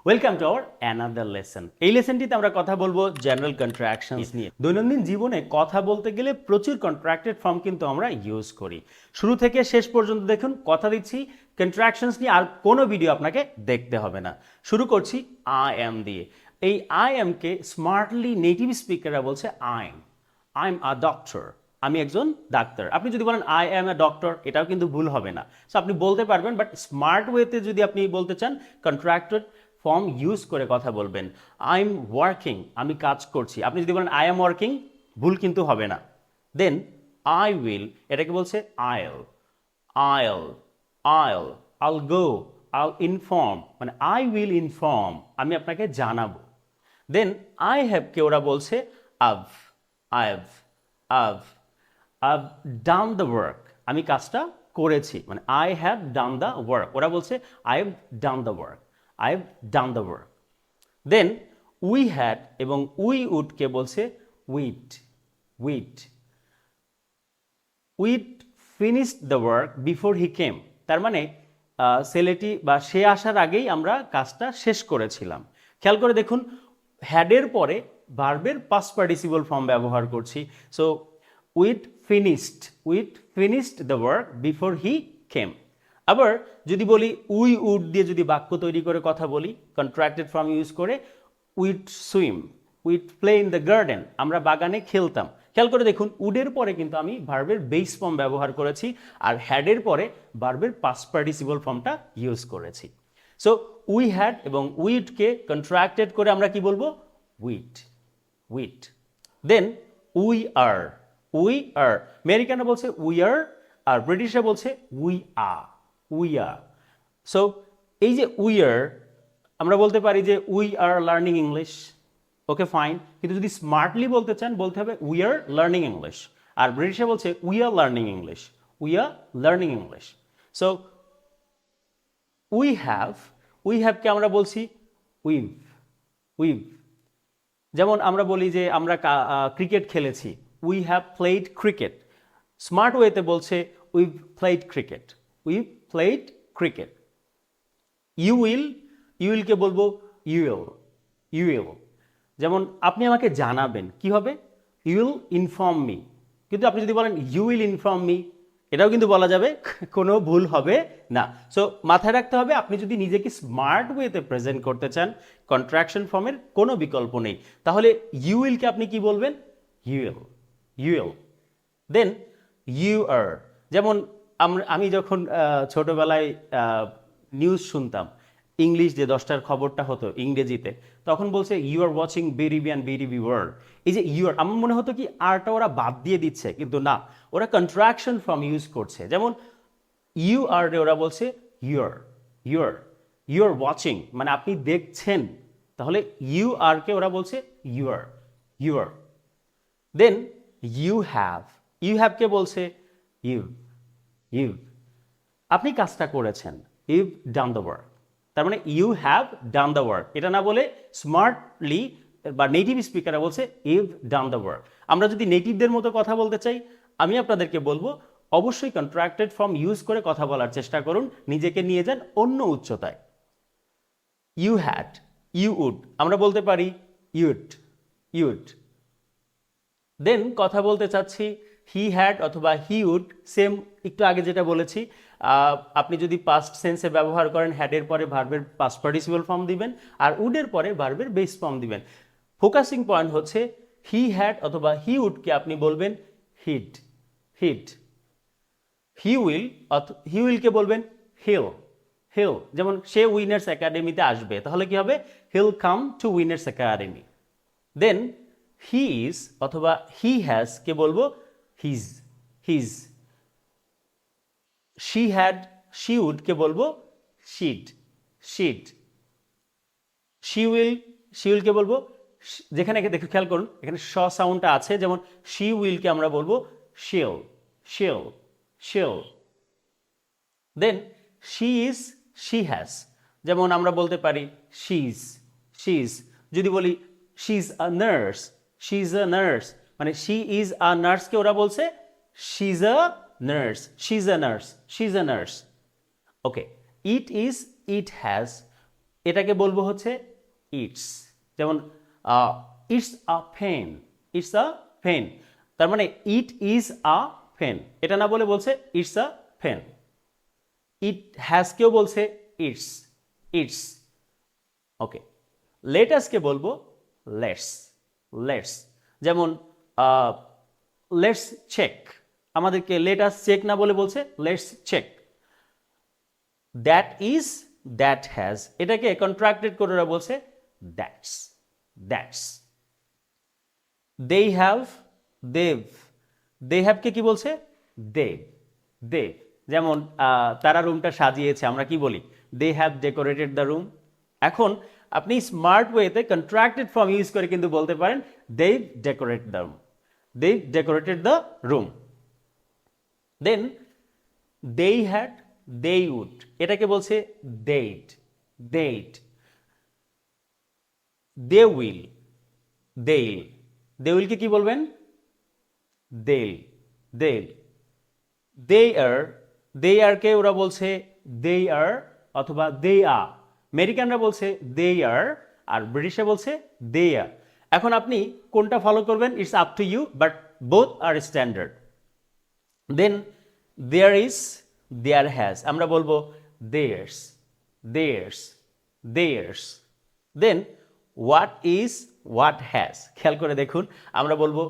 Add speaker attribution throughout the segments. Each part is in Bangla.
Speaker 1: Welcome to our another lesson. এই লেসনটিতে আমরা কথা বলবো জেনারেল কন্ট্রাকশনস নিয়ে। দৈনন্দিন জীবনে কথা বলতে গেলে প্রচুর কন্ট্রাক্টেড ফর্ম কিন্তু আমরা ইউজ করি। শুরু থেকে শেষ পর্যন্ত দেখুন, কথা দিচ্ছি কন্ট্রাকশনস নিয়ে আর কোনো ভিডিও আপনাকে দেখতে হবে না। শুরু করছি আই এম দিয়ে। এই আই এমকে স্মার্টলি নেটিভ স্পিকাররা বলছে আই এম আ ডক্টর। আমি একজন ডাক্তার। আপনি যদি বলেন আই অ্যাম এ ডক্টর, এটাও কিন্তু ভুল হবে না। সো আপনি বলতে পারবেন, বাট স্মার্ট ওয়েতে যদি আপনি বলতে চান কন্ট্রাক্টেড ফর্ম ইউজ করে কথা বলবেন। আই এম ওয়ার্কিং, আমি কাজ করছি। আপনি যদি বলেন আই এম ওয়ার্কিং, ভুল কিন্তু হবে না। দেন আই উইল, এটাকে বলছে I'll I'll I'll I'll go, I'll inform, মানে আই উইল ইনফর্ম, আমি আপনাকে জানাবো। দেন আই হ্যাভকে ওরা বলছে I've I've I've I've done the work, আমি কাজটা করেছি, মানে I have done the work. ওরা বলছে I have done the work, I have done the work. Then we had এবং উই উডকে বলছে we'd we'd we'd finished the work before he came. তার মানে ছেলেটি বা সে আসার আগেই আমরা কাজটা শেষ করেছিলাম। খেয়াল করে দেখুন, হ্যাডের পরে ভার্বের পাস্ট পার্টিসিপল ফর্ম ব্যবহার করছি। So we'd finished the work before he came. আবার যদি বলি উই উড দিয়ে যদি বাক্য তৈরি করে কথা বলি কন্ট্রাক্টেড ফর্ম ইউজ করে, we'd swim, we'd play in the garden, আমরা বাগানে খেলতাম। খেয়াল করে দেখুন, উডের পরে কিন্তু আমি ভার্বের বেস ফর্ম ব্যবহার করেছি, আর হ্যাডের পরে ভার্বের পাস্ট পার্টিসিপল ফর্মটা ইউজ করেছি। সো উই হ্যাড এবং উইটকে কন্ট্রাক্টেড করে আমরা কি বলবো? We'd we'd. দেন উই আর আমেরিকানরা বলছে উই আর, আর ব্রিটিশরা বলছে উই আর। সো এই যে উই আর, আমরা বলতে পারি যে we are learning English, okay fine, কিন্তু যদি স্মার্টলি বলতে চান বলতে হবে উই আর লার্নিং ইংলিশ। আর ব্রিটিশে বলছে we are learning English, we are learning English. So we হ্যাভকে আমরা বলছি উইভ উইভ। যেমন আমরা বলি যে আমরা ক্রিকেট খেলেছি, we have played cricket. Smart ওয়েতে বলছে we've played cricket, we've played cricket. ইউইলকে বলবো ইউইল। যেমন আপনি আমাকে জানাবেন, কি হবে? You'll inform me. কিন্তু আপনি যদি বলেন ইউ উইল ইনফর্ম মি, এটাও কিন্তু বলা যাবে, কোনো ভুল হবে না। সো মাথায় রাখতে হবে, আপনি যদি নিজেকে স্মার্ট ওয়েতে প্রেজেন্ট করতে চান কন্ট্রাকশন ফর্মের কোনো বিকল্প নেই। তাহলে ইউইলকে আপনি কি বলবেন? ইউইল। দেন ইউ আর, যেমন আমি যখন ছোটবেলায় নিউজ শুনতাম, ইংলিশ যে 10টার খবরটা হতো ইংরেজিতে, তখন বলছে you are watching বিরিবি and বিরিবি world. এই যে ইউ আর, আমার মনে হতো কি আরটা ওরা বাদ দিয়ে দিচ্ছে, কিন্তু না, ওরা কন্ট্রাকশন ফর্ম ইউজ করছে। যেমন ইউ আর ওরা বলছে ইউর ইউর ইউর ওয়াচিং, মানে আপনি দেখছেন, তাহলে ইউ আরকে ওরা বলছে ইউর ইউর। দেন ইউ হ্যাভকে বলছে ইউ ইউ, আপনি কাজটা করেছেন, ইউ ডান দ্য ওয়ার্ক। তার মানে you have done the work, এটা না বলে স্মার্টলি বা নেটিভ স্পিকাররা বলছে ইউ ডান দ্য ওয়ার্ক। আমরা যদি নেটিভদের মতো কথা বলতে চাই, আমি আপনাদেরকে বলবো অবশ্যই কন্ট্রাক্টেড ফর্ম ইউজ করে কথা বলার চেষ্টা করুন, নিজেকে নিয়ে যান অন্য উচ্চতায়। ইউ হ্যাড, ইউ উড, আমরা বলতে পারি ইউড। দেন কথা বলতে চাচ্ছি হি হ্যাড অথবা হি উড, সেম একটু আগে যেটা বলেছি, আপনি যদি পাস্ট সেন্সে ব্যবহার করেন হ্যাডের পরে ভার্বের পাস্ট পার্টিসিপল ফর্ম দিবেন, আর উডের পরে ভার্বের বেস ফর্ম দিবেন। ফোকাসিং পয়েন্ট হচ্ছে হি হ্যাড অথবা হি উডকে আপনি বলবেন হিড হিড। হি উইলকে বলবেন হিল হিল। যেমন সে উইনার্স একাডেমিতে আসবে, তাহলে কি হবে? He'll come to winners academy. Then he is অথবা হি হ্যাজ কে বলবো he's he's. She had she would কে বলবো শিড শিড। শি উইলকে বলবো, যেখানে দেখে খেয়াল করুন এখানে শ সাউন্ডটা আছে, যেমন শি উইলকে আমরা বলবো shall shall shall. Then she has, যেমন আমরা বলতে পারি শি ইজ। যদি বলি শি ইজ আ নার্স, মানে শি ইজ আ নার্সকে ওরা বলছে she is a nurse. Okay, it has এটাকে বলবো হচ্ছে ইটস। যেমন it's a pen, it's a pen, তার মানে ইট ইজ আ পেন, এটা না বলে বলছে it's a pen. It has কেও বলছে ইটস, ইটস। ওকে, লেটাসকে বলবো লেটস, লেটস। যেমন লেটস চেক, আমাদেরকে লেটাস চেক না বলে বলছে let's check. That is, that has, এটাকে কন্ট্রাক্টেড করে ওরা বলছে that's, that's. They have, they've, they হ্যাভকে কি বলছে দেভ, দেভ। যেমন তারা রুমটা সাজিয়েছে, আমরা কি বলি they have decorated the room. এখন আপনি স্মার্ট ওয়েতে কন্ট্রাক্টেড ফর্ম ইউজ করে কিন্তু বলতে পারেন they decorate the room, they decorated the room. Then they had, they would, এটাকে বলছে they'd, they'd। they will, they'll, they will কে কি বলবেন they'll, they'll। they are কে ওরা বলছে they are অথবা they are, আমেরিকানরা বলছে they are আর ব্রিটিশরা বলছে they are। এখন আপনি কোনটা ফলো করবেন it's up to you, but both are standard. Then there is, there has, আমরা বলবো theirs, theirs, theirs। Then what is, what has, খেয়াল করে দেখুন আমরা বলবো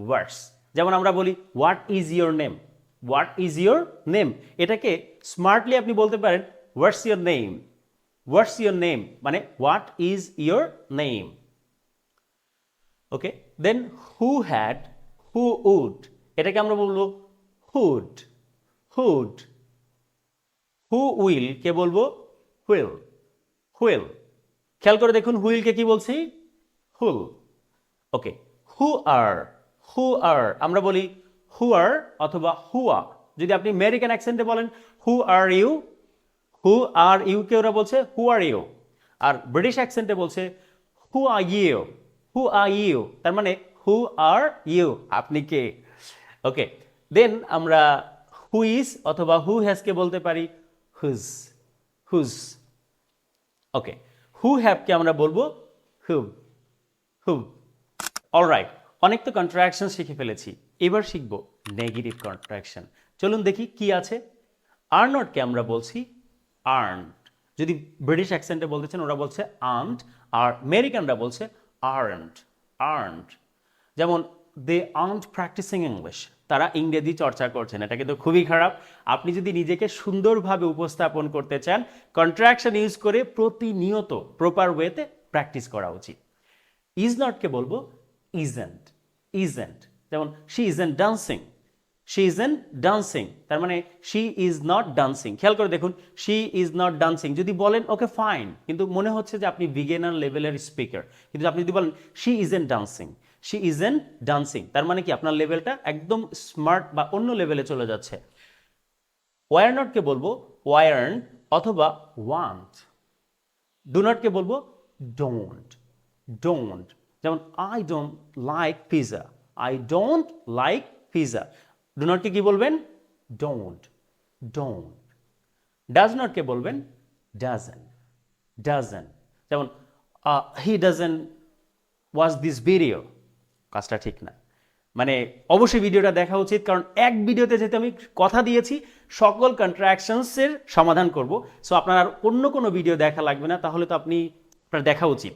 Speaker 1: what's। যেমন আমরা বলি what is your name, what is your name, এটাকে স্মার্টলি আপনি বলতে পারেন what's your name, what's your name মানে what is your name। Okay, then who had, who would, এটাকে আমরা বলবো who'd, who'd। who will কে বলবো will, will। খেয়াল করে দেখুন হুইল কে কি বলছি হুল। ওকে, who are, who are, আমরা বলি who are অথবা who are। যদি আপনি আমেরিকান অ্যাকসেন্টে বলেন who are you, who are you কে ওরা বলছে who are you। আর ব্রিটিশ অ্যাকসেন্টে বলছে who are you, who are you, তার মানে who are you, আপনি কে। ওকে, দেন আমরা who is অথবা who has কে বলতে পারি whose, whose। Okay, who have কে আমরা বলবো who, who। অলরাইট, অনেক তো কন্ট্রাকশন শিখে ফেলেছি, এবার শিখব নেগেটিভ কন্ট্রাকশন। চলুন দেখি কি আছে। আর নট কে আমরা বলছি আর্নড, যদি ব্রিটিশ অ্যাকসেন্টে বলতে চান ওরা বলছে আর্নড, আর আমেরিকানরা বলছে আর্নড, আর্নড। যেমন দে আর্নড প্র্যাকটিসিং ইংলিশ, তারা ইংরেজি চর্চা করছেন, এটা কিন্তু খুবই খারাপ। আপনি যদি নিজেকে সুন্দরভাবে উপস্থাপন করতে চান কন্ট্রাকশন ইউজ করে প্রতিনিয়ত প্রপার ওয়েতে প্র্যাকটিস করা উচিত। ইজ নটকে বলবো ইজেন্ট, ইজেন্ট। যেমন she isn't dancing, she isn't dancing, তার মানে শি ইজ নট ডান্সিং। খেয়াল করে দেখুন শি ইজ নট ডান্সিং যদি বলেন ওকে ফাইন, কিন্তু মনে হচ্ছে যে আপনি বিগিনার লেভেলের স্পিকার। কিন্তু আপনি যদি বলেন she isn't dancing, she isn't dancing, তার মানে কি আপনার লেভেলটা একদম স্মার্ট বা অন্য লেভেলে চলে যাচ্ছে। ওয়ার নটকে বলবো ওয়ার্ন অথবা ওয়ান্ট। ডু নটকে বলবো ডোন্ট, ডোন্ট। যেমন I don't like pizza, I don't like pizza. Do নটকে কি বলবেন ডোন্ট, ডোন্ট। ডাজ নটকে বলবেন ডাজেন্ট, ডাজেন্ট। যেমন he doesn't watch this video, কাজটা ঠিক না, মানে অবশ্যই ভিডিওটা দেখা উচিত, কারণ এক ভিডিওতে যেহেতু আমি কথা দিয়েছি সকল কন্ট্রাকশনসের সমাধান করব, সো আপনার আর অন্য কোনো ভিডিও দেখা লাগবে না, তাহলে তো আপনি আপনার দেখা উচিত।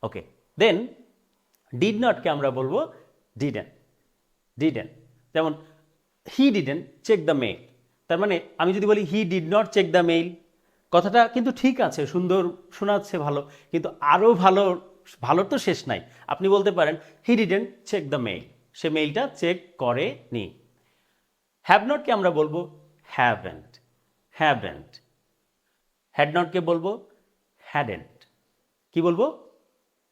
Speaker 1: ওকে, দেন ডিড নটকে আমরা বলবো ডিডেন্ট, ডিডেন্ট। যেমন he didn't check the mail, তার মানে আমি যদি বলি he did not check the mail, কথাটা কিন্তু ঠিক আছে, সুন্দর শোনাচ্ছে ভালো, কিন্তু আরও ভালো, ভালোর তো শেষ নাই। আপনি বলতে পারেন he didn't check the mail, সে মেইলটা চেক করেনি। হ্যাভ নটকে আমরা বলবো হ্যাভেন্ট, হ্যাভেন্ট। হ্যাড নটকে বলবো হ্যাডেন্ট, কি বলবো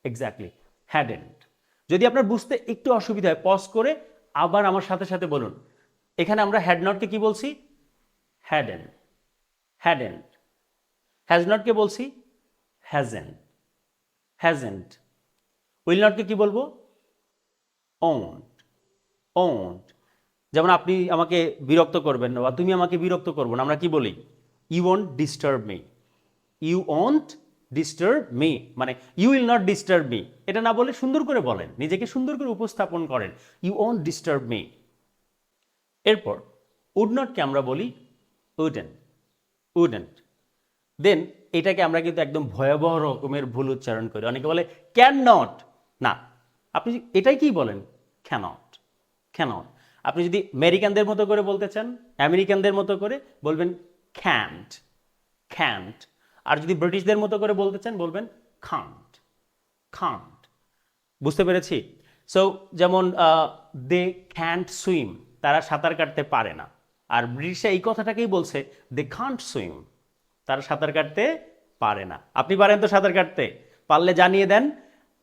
Speaker 1: এক্স্যাক্টলি হ্যাডেন্ট। যদি আপনার বুঝতে একটু অসুবিধা হয় পজ করে আবার আমার সাথে সাথে বলুন। এখানে আমরা হ্যাড নটকে কি বলছি হ্যাডেন্ট, হ্যাডেন্ট। হ্যাজ নটকে বলছি হ্যাজেন্ট, হ্যাজেন্ট। উইল নটকে কি বলবো ওন্ট, ওন্ট। যেমন আপনি আমাকে বিরক্ত করবেন না বা তুমি আমাকে বিরক্ত করবো না, আমরা কি বলি you won't disturb me, you won't disturb me, মানে you will not disturb me, এটা না বলে সুন্দর করে বলেন, নিজেকে সুন্দর করে উপস্থাপন করেন, ইউ ওন্ট ডিস্টার্ব মি। এরপর উড নটকে আমরা বলি উডেন্ট, উডেন্ট। দেন এটাকে আমরা কিন্তু একদম ভয়াবহ রকমের ভুল উচ্চারণ করি, অনেকে বলে ক্যান নট, না, আপনি এটাই কি বলেন, ক্যানট, ক্যানট। আপনি যদি আমেরিকানদের মতো করে বলতে চান, আমেরিকানদের মতো করে বলবেন ক্যান্ট, ক্যান্ট। আর যদি ব্রিটিশদের মতো করে বলতে চান বলবেন খান্ট, খান্ট। বুঝতে পেরেছি? সো যেমন দে ক্যান্ট সুইম, তারা সাঁতার কাটতে পারে না। আর ব্রিটিশরা এই কথাটাকেই বলছে দে কান্ট সুইম, তারা সাঁতার কাটতে পারে না। আপনি পারেন তো সাঁতার কাটতে? পারলে জানিয়ে দেন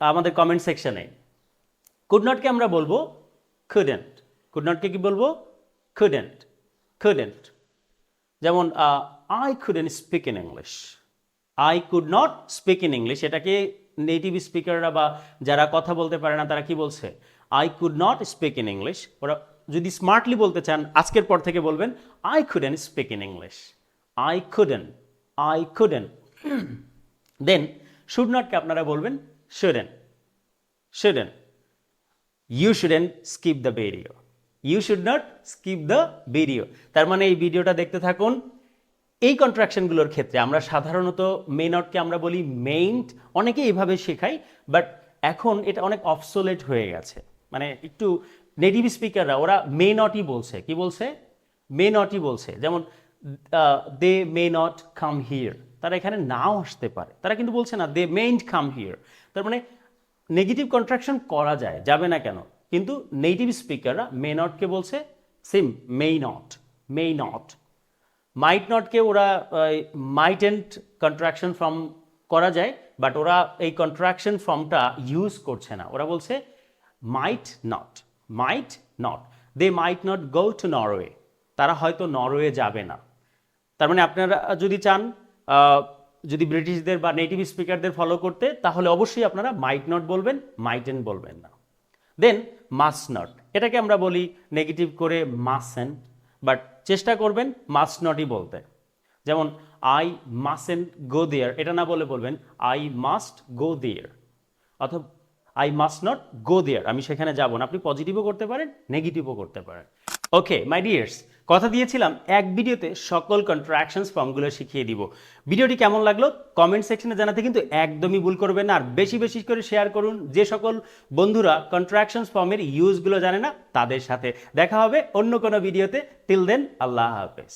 Speaker 1: আমাদের কমেন্ট সেকশনে। কুড নটকে আমরা বলবো কুডেন্ট, কুড নটকে কি বলবো, কুডেন্ট, কুডেন্ট। যেমন I couldn't speak in English, I could not speak in English, এটাকে নেটিভ স্পিকাররা বা যারা কথা বলতে পারে না তারা কি বলছে, I could not speak in English. ওরা যদি স্মার্টলি বলতে চান আজকের পর থেকে বলবেন I couldn't speak in English, I couldn't, I couldn't. Then should নটকে আপনারা বলবেন shouldn't, shouldn't. You shouldn't skip the video, you should not skip the video. তার মানে এই ভিডিওটা দেখতে থাকুন। এই কন্ট্রাকশনগুলোর ক্ষেত্রে আমরা সাধারণত মে নটকে আমরা বলি মেইন্ট, অনেকে এইভাবে শেখাই, বাট এখন এটা অনেক অবসোলেট হয়ে গেছে। মানে একটু নেটিভ স্পিকাররা ওরা মে নটই বলছে, কি বলছে, মে নটই বলছে। যেমন দে মে নট কাম হিয়ার, তারা এখানে নাও আসতে পারে, তারা কিন্তু বলছে না দে মেইন্ট কাম হিয়ার। তার মানে নেগেটিভ কন্ট্রাকশন করা যায়, যাবে না কেন, কিন্তু নেটিভ স্পিকাররা মে নটকে বলছে সিম মেই নট, মেই নট। মাইট নটকে ওরা মাইটেন্ট কন্ট্রাকশন ফর্ম করা যায়, বাট ওরা এই কন্ট্রাকশন ফর্মটা ইউজ করছে না, ওরা বলছে might not, might not. They might not go to Norway, তারা হয়তো নরওয়ে যাবে না। তার মানে আপনারা যদি চান যদি ব্রিটিশদের বা নেটিভ স্পিকারদের ফলো করতে, তাহলে অবশ্যই আপনারা মাইট নট বলবেন, মাইটেন্ট বলবেন না। দেন মাস্ট নট, এটাকে আমরা বলি নেগেটিভ করে মাসেন্ট, বাট চেষ্টা করবেন মাস্ট নটই বলতে। যেমন আই মাসেন্ট গো দেয়ার, এটা না বলে বলবেন আই মাস্ট গো দেয়ার, অথবা আই মাস্ট নট গো দেয়ার, আমি সেখানে যাব না। আপনি পজিটিভও করতে পারেন, নেগেটিভও করতে পারেন। ওকে মাই ডিয়ার্স, কথা দিয়েছিলাম এক ভিডিওতে সকল কন্ট্রাকশনস ফর্মগুলো শিখিয়ে দিব। ভিডিওটি কেমন লাগলো কমেন্ট সেকশনে জানাতে কিন্তু একদমই ভুল করবেন না, আর বেশি বেশি করে শেয়ার করুন যে সকল বন্ধুরা কন্ট্রাকশনস ফর্মের ইউজগুলো জানে না তাদের সাথে। দেখা হবে অন্য কোনো ভিডিওতে, টিল দেন আল্লাহ হাফেজ।